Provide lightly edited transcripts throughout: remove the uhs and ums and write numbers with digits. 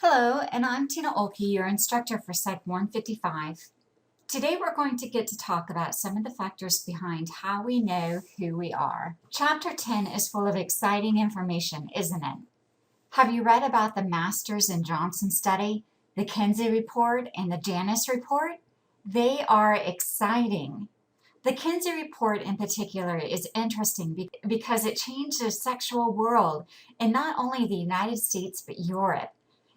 Hello, and I'm Tina Oelke, your instructor for PSYC155. Today we're going to get to talk about some of the factors behind how we know who we are. Chapter 10 is full of exciting information, isn't it? Have you read about the Masters and Johnson study, the Kinsey report, and the Janus report? They are exciting. The Kinsey report in particular is interesting because it changed the sexual world in not only the United States but Europe.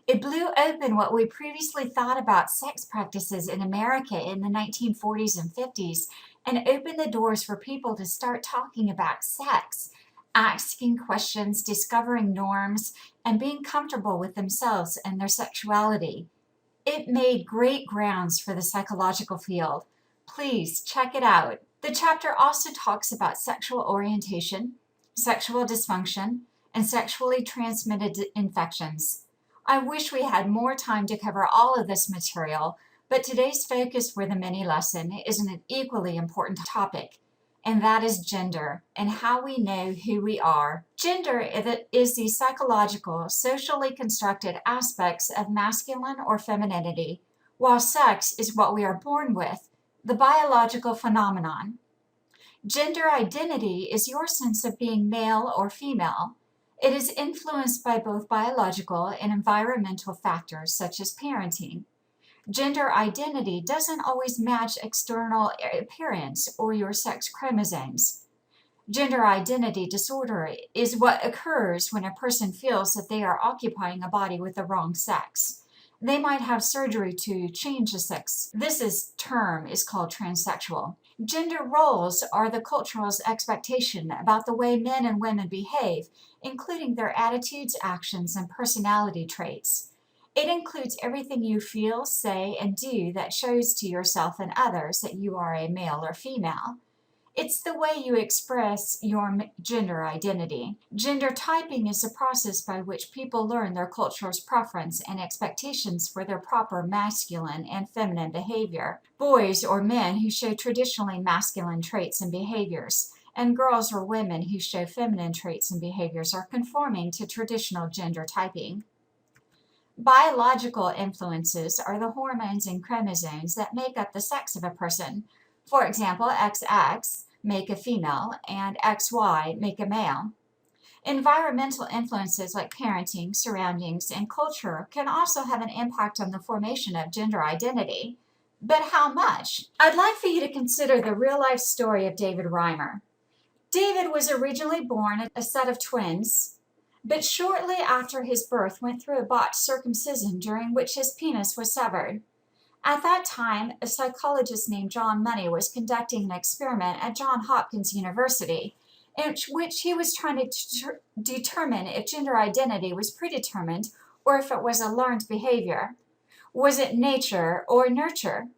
It blew open what we previously thought about sex practices in America in the 1940s and 50s and opened the doors for people to start talking about sex, asking questions, discovering norms, and being comfortable with themselves and their sexuality. It made great grounds for the psychological field. Please check it out. The chapter also talks about sexual orientation, sexual dysfunction, and sexually transmitted infections. I wish we had more time to cover all of this material, but today's focus for the mini lesson is an equally important topic, and that is gender and how we know who we are. Gender is the psychological, socially constructed aspects of masculine or femininity, while sex is what we are born with, the biological phenomenon. Gender identity is your sense of being male or female. It is influenced by both biological and environmental factors such as parenting. Gender identity doesn't always match external appearance or your sex chromosomes. Gender identity disorder is what occurs when a person feels that they are occupying a body with the wrong sex. They might have surgery to change the sex. This term is called transsexual. Gender roles are the cultural expectation about the way men and women behave, including their attitudes, actions, and personality traits. It includes everything you feel, say, and do that shows to yourself and others that you are a male or female. It's the way you express your gender identity. Gender typing is a process by which people learn their culture's preference and expectations for their proper masculine and feminine behavior. Boys or men who show traditionally masculine traits and behaviors, and girls or women who show feminine traits and behaviors are conforming to traditional gender typing. Biological influences are the hormones and chromosomes that make up the sex of a person. For example, XX make a female and XY make a male. Environmental influences like parenting, surroundings, and culture can also have an impact on the formation of gender identity. But how much? I'd like for you to consider the real-life story of David Reimer. David was originally born a set of twins, but shortly after his birth went through a botched circumcision during which his penis was severed. At that time, a psychologist named John Money was conducting an experiment at Johns Hopkins University in which he was trying to determine if gender identity was predetermined or if it was a learned behavior. Was it nature or nurture?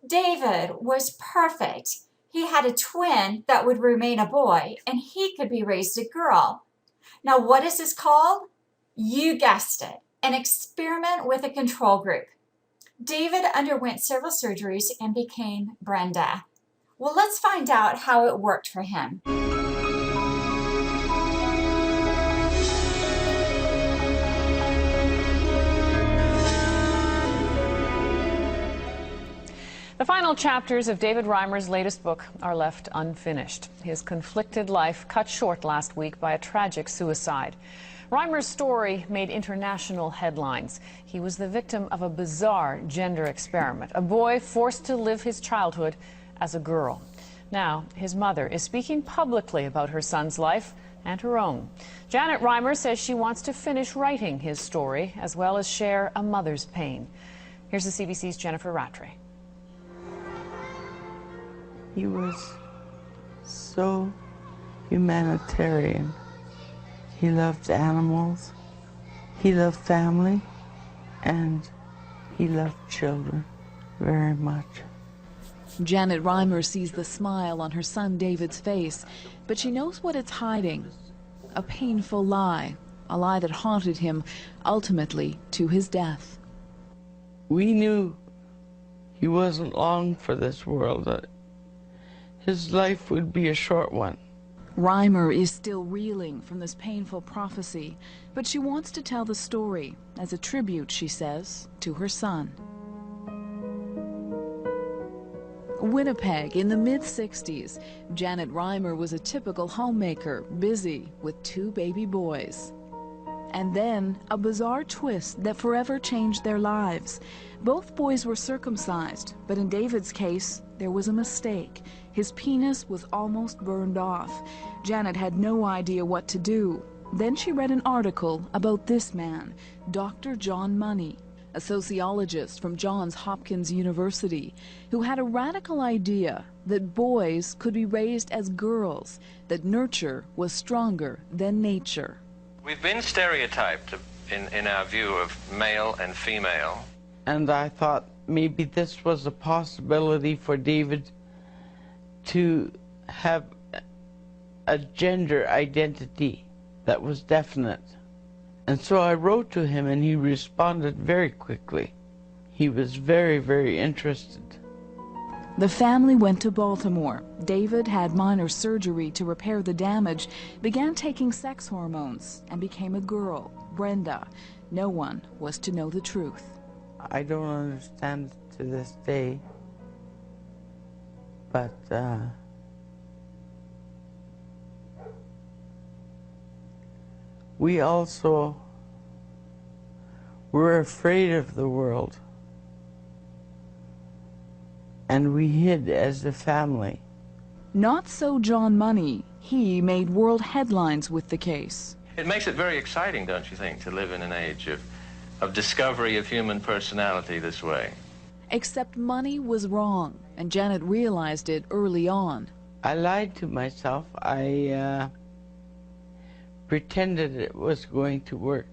David was perfect. He had a twin that would remain a boy, and he could be raised a girl. Now, what is this called? You guessed it, an experiment with a control group. David underwent several surgeries and became Brenda. Well, let's find out how it worked for him. The final chapters of David Reimer's latest book are left unfinished. His conflicted life cut short last week by a tragic suicide. Reimer's story made international headlines. He was the victim of a bizarre gender experiment, a boy forced to live his childhood as a girl. Now, his mother is speaking publicly about her son's life and her own. Janet Reimer says she wants to finish writing his story as well as share a mother's pain. Here's the CBC's Jennifer Rattray. He was so humanitarian. He loved animals, he loved family, and he loved children very much. Janet Reimer sees the smile on her son David's face, but she knows what it's hiding. A painful lie, a lie that haunted him, ultimately to his death. We knew he wasn't long for this world, that his life would be a short one. Reimer is still reeling from this painful prophecy, but she wants to tell the story as a tribute, she says, to her son. Winnipeg in the mid-60s, Janet Reimer was a typical homemaker, busy with 2 baby boys. And then a bizarre twist that forever changed their lives. Both boys were circumcised, but in David's case, there was a mistake. His penis was almost burned off. Janet had no idea what to do. Then she read an article about this man, Dr. John Money, a sociologist from Johns Hopkins University, who had a radical idea that boys could be raised as girls, that nurture was stronger than nature. We've been stereotyped in our view of male and female. And I thought maybe this was a possibility for David to have a gender identity that was definite. And so I wrote to him, and he responded very quickly. He was very, very interested. The family went to Baltimore. David had minor surgery to repair the damage, began taking sex hormones, and became a girl, Brenda. No one was to know the truth. I don't understand to this day, but we also were afraid of the world, and we hid as a family. Not so John Money. He made world headlines with the case. It makes it very exciting, don't you think, to live in an age of discovery of human personality this way. Except Money was wrong, and Janet realized it early on. I lied to myself. I pretended it was going to work.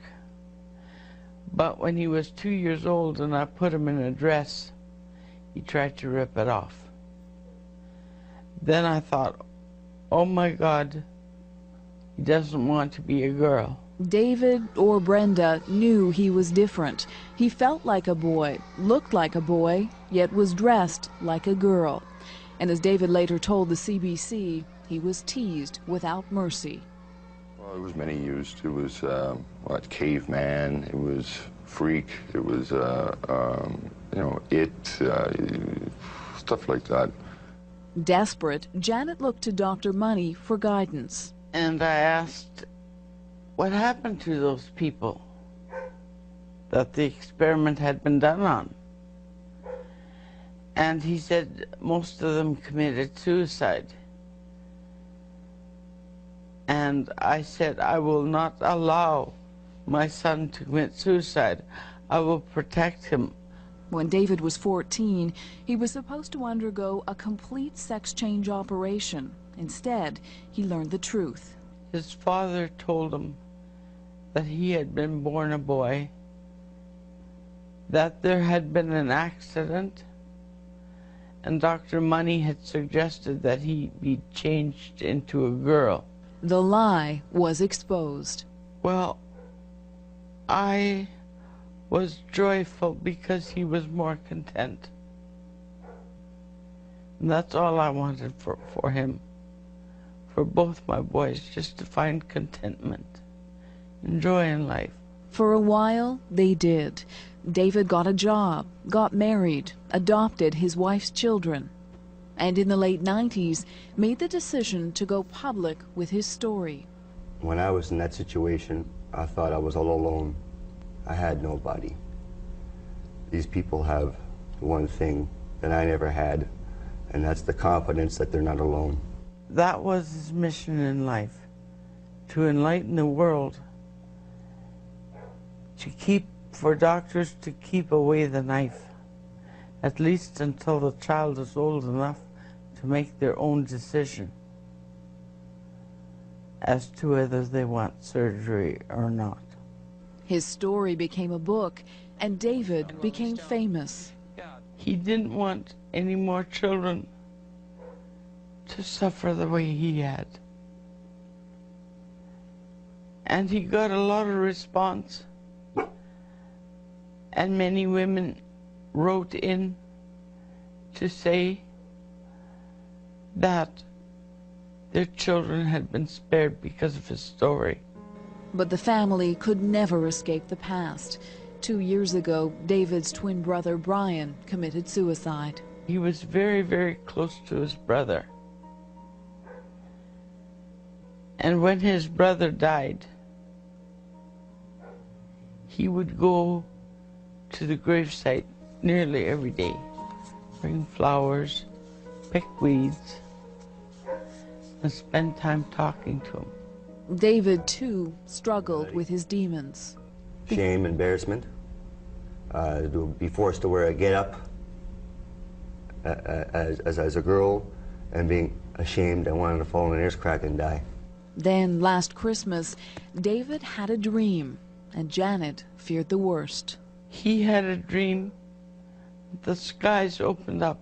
But when he was 2 years old and I put him in a dress, he tried to rip it off. Then I thought, oh my God, he doesn't want to be a girl. David or Brenda knew he was different. He felt like a boy, looked like a boy, yet was dressed like a girl. And as David later told the CBC, he was teased without mercy. Well, it was many used. It was caveman, it was freak, it was, stuff like that. Desperate, Janet looked to Dr. Money for guidance. And I asked, what happened to those people that the experiment had been done on? And he said most of them committed suicide. And I said, I will not allow my son to commit suicide. I will protect him. When David was 14, he was supposed to undergo a complete sex change operation. Instead, he learned the truth. His father told him that he had been born a boy, that there had been an accident, and Dr. Money had suggested that he be changed into a girl. The lie was exposed. Well, I was joyful because he was more content. And that's all I wanted for him, for both my boys, just to find contentment and joy in life. For a while, they did. David got a job, got married, adopted his wife's children, and in the late 90s made the decision to go public with his story. When I was in that situation, I thought I was all alone. I had nobody. These people have one thing that I never had, and that's the confidence that they're not alone. That was his mission in life, to enlighten the world, for doctors to keep away the knife, at least until the child is old enough to make their own decision as to whether they want surgery or not. His story became a book, and David became famous. He didn't want any more children to suffer the way he had. And he got a lot of response. And many women wrote in to say that their children had been spared because of his story. But the family could never escape the past. 2 years ago, David's twin brother Brian committed suicide. He was very, very close to his brother. And when his brother died, he would go to the gravesite nearly every day, bring flowers, pick weeds, and spend time talking to him. David, too, struggled with his demons. Shame, embarrassment, to be forced to wear a get-up as a girl, and being ashamed and wanting to fall in an ear's crack and die. Then, last Christmas, David had a dream, and Janet feared the worst. He had a dream that the skies opened up,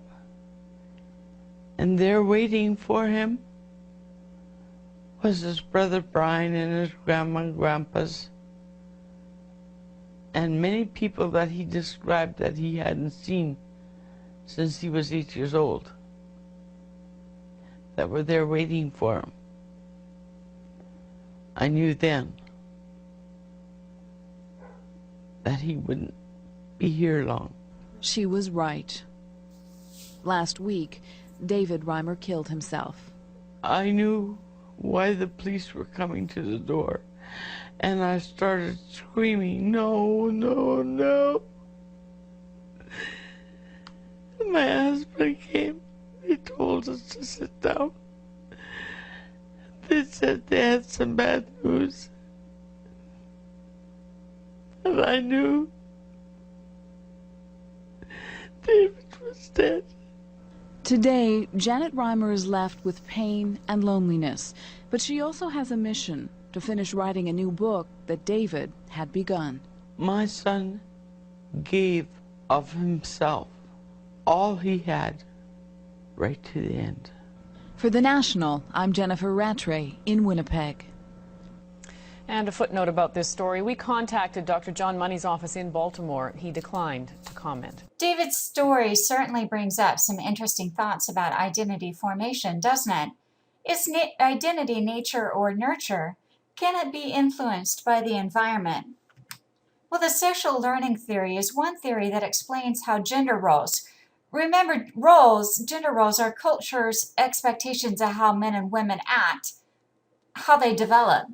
and there waiting for him was his brother Brian and his grandma and grandpas, and many people that he described that he hadn't seen since he was 8 years old, that were there waiting for him. I knew then that he wouldn't be here long. She was right. Last week, David Reimer killed himself. I knew why the police were coming to the door, and I started screaming, "No, no, no." My husband came. They told us to sit down. They said they had some bad news. And I knew David was dead. Today, Janet Reimer is left with pain and loneliness, but she also has a mission to finish writing a new book that David had begun. My son gave of himself all he had, right to the end. For The National, I'm Jennifer Rattray in Winnipeg. And a footnote about this story. We contacted Dr. John Money's office in Baltimore. He declined to comment. David's story certainly brings up some interesting thoughts about identity formation, doesn't it? Is identity nature or nurture? Can it be influenced by the environment? Well, the social learning theory is one theory that explains how gender roles. Remember, gender roles are culture's expectations of how men and women act, how they develop.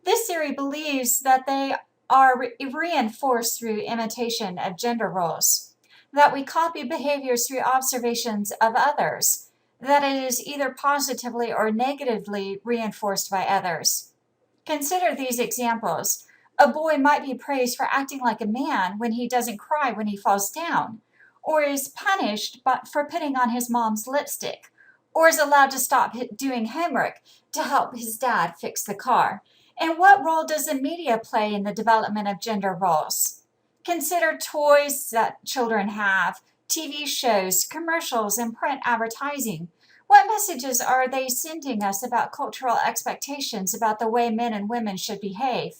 This theory believes that they are reinforced through imitation of gender roles, that we copy behaviors through observations of others, that it is either positively or negatively reinforced by others. Consider these examples. A boy might be praised for acting like a man when he doesn't cry when he falls down, or is punished for putting on his mom's lipstick, or is allowed to stop doing homework to help his dad fix the car. And what role does the media play in the development of gender roles? Consider toys that children have, TV shows, commercials, and print advertising. What messages are they sending us about cultural expectations about the way men and women should behave?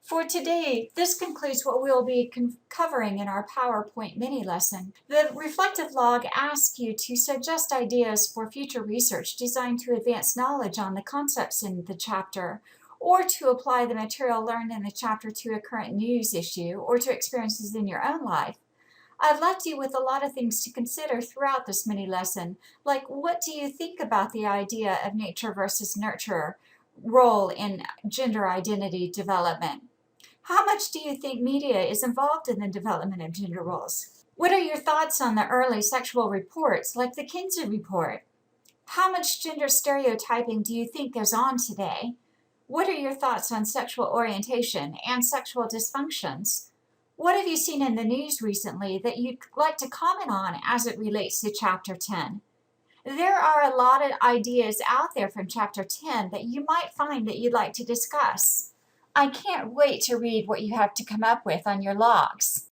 For today, this concludes what we'll be covering in our PowerPoint mini lesson. The reflective log asks you to suggest ideas for future research designed to advance knowledge on the concepts in the chapter, or to apply the material learned in the chapter to a current news issue or to experiences in your own life. I've left you with a lot of things to consider throughout this mini lesson, like what do you think about the idea of nature versus nurture role in gender identity development? How much do you think media is involved in the development of gender roles? What are your thoughts on the early sexual reports, like the Kinsey report? How much gender stereotyping do you think goes on today? What are your thoughts on sexual orientation and sexual dysfunctions? What have you seen in the news recently that you'd like to comment on as it relates to Chapter 10? There are a lot of ideas out there from Chapter 10 that you might find that you'd like to discuss. I can't wait to read what you have to come up with on your logs.